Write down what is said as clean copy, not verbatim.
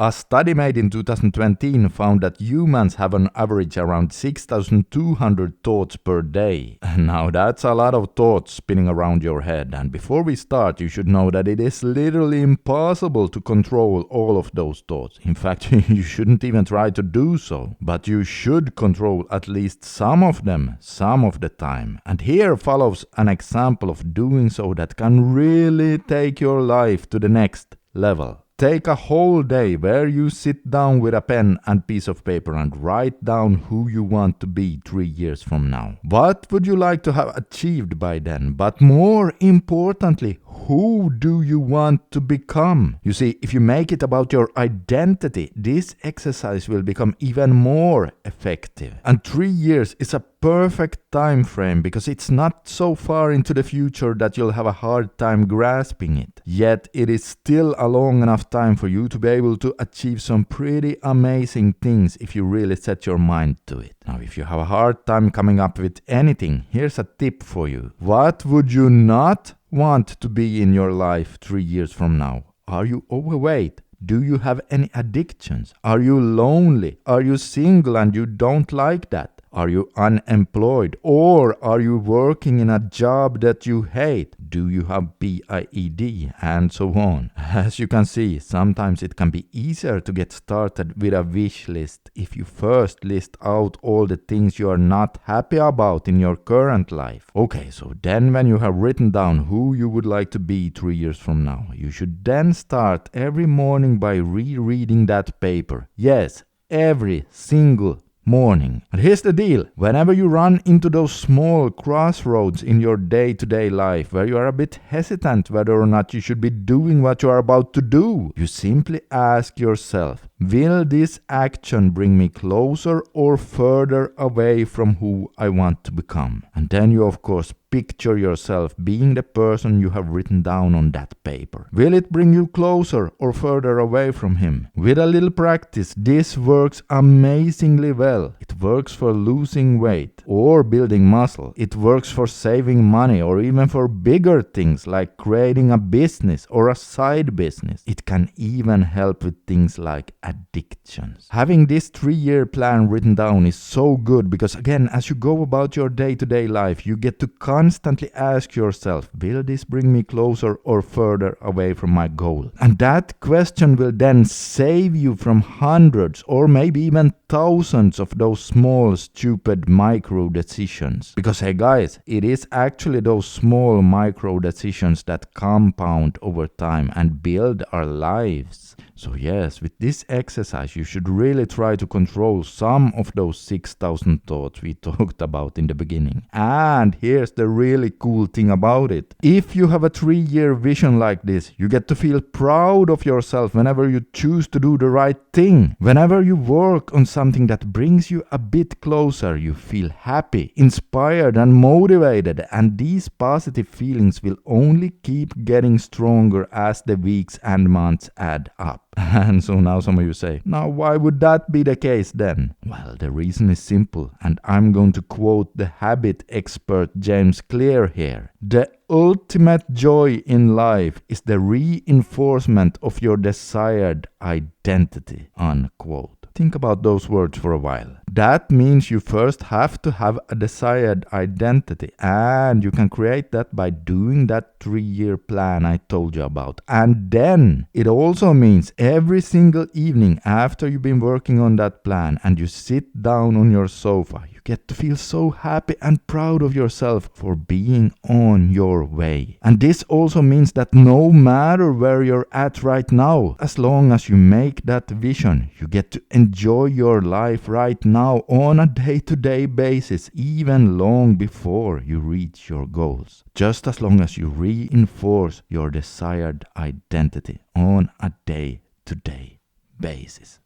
A study made in 2020 found that humans have on average around 6,200 thoughts per day. Now that's a lot of thoughts spinning around your head, and before we start you should know that it is literally impossible to control all of those thoughts. In fact, you shouldn't even try to do so, but you should control at least some of them, some of the time. And here follows an example of doing so that can really take your life to the next level. Take a whole day where you sit down with a pen and piece of paper and write down who you want to be 3 years from now. What would you like to have achieved by then? But more importantly, who do you want to become? You see, if you make it about your identity, this exercise will become even more effective. And 3 years is a perfect time frame because it's not so far into the future that you'll have a hard time grasping it. Yet it is still a long enough time for you to be able to achieve some pretty amazing things if you really set your mind to it. Now, if you have a hard time coming up with anything, here's a tip for you. What would you not want to be in your life 3 years from now? Are you overweight? Do you have any addictions? Are you lonely? Are you single and you don't like that? Are you unemployed? Or are you working in a job that you hate? Do you have PIED? And so on. As you can see, sometimes it can be easier to get started with a wish list if you first list out all the things you are not happy about in your current life. Okay, so then when you have written down who you would like to be 3 years from now, you should then start every morning by rereading that paper. Yes, every single morning. And here's the deal. Whenever you run into those small crossroads in your day-to-day life where you are a bit hesitant whether or not you should be doing what you are about to do, you simply ask yourself, will this action bring me closer or further away from who I want to become? And then you of course picture yourself being the person you have written down on that paper. Will it bring you closer or further away from him? With a little practice, this works amazingly well. It works for losing weight or building muscle. It works for saving money or even for bigger things like creating a business or a side business. It can even help with things like addictions. Having this 3-year plan written down is so good because again, as you go about your day-to-day life, you get to constantly ask yourself, will this bring me closer or further away from my goal? And that question will then save you from hundreds or maybe even thousands of those small, stupid micro decisions. Because hey guys, it is actually those small micro decisions that compound over time and build our lives. So yes, with this exercise, you should really try to control some of those 6,000 thoughts we talked about in the beginning. And here's the really cool thing about it. If you have a 3-year vision like this, you get to feel proud of yourself whenever you choose to do the right thing. Whenever you work on something that brings you a bit closer, you feel happy, inspired and motivated. And these positive feelings will only keep getting stronger as the weeks and months add up. And so now some of you say, now why would that be the case then? Well, the reason is simple, and I'm going to quote the habit expert James Clear here. The ultimate joy in life is the reinforcement of your desired identity, unquote. Think about those words for a while. That means you first have to have a desired identity, and you can create that by doing that 3-year plan I told you about. And then it also means every single evening after you've been working on that plan and you sit down on your sofa, you get to feel so happy and proud of yourself for being on your way. And this also means that no matter where you're at right now, as long as you make that vision, you get to enjoy your life right now on a day-to-day basis, even long before you reach your goals. Just as long as you reinforce your desired identity on a day-to-day basis.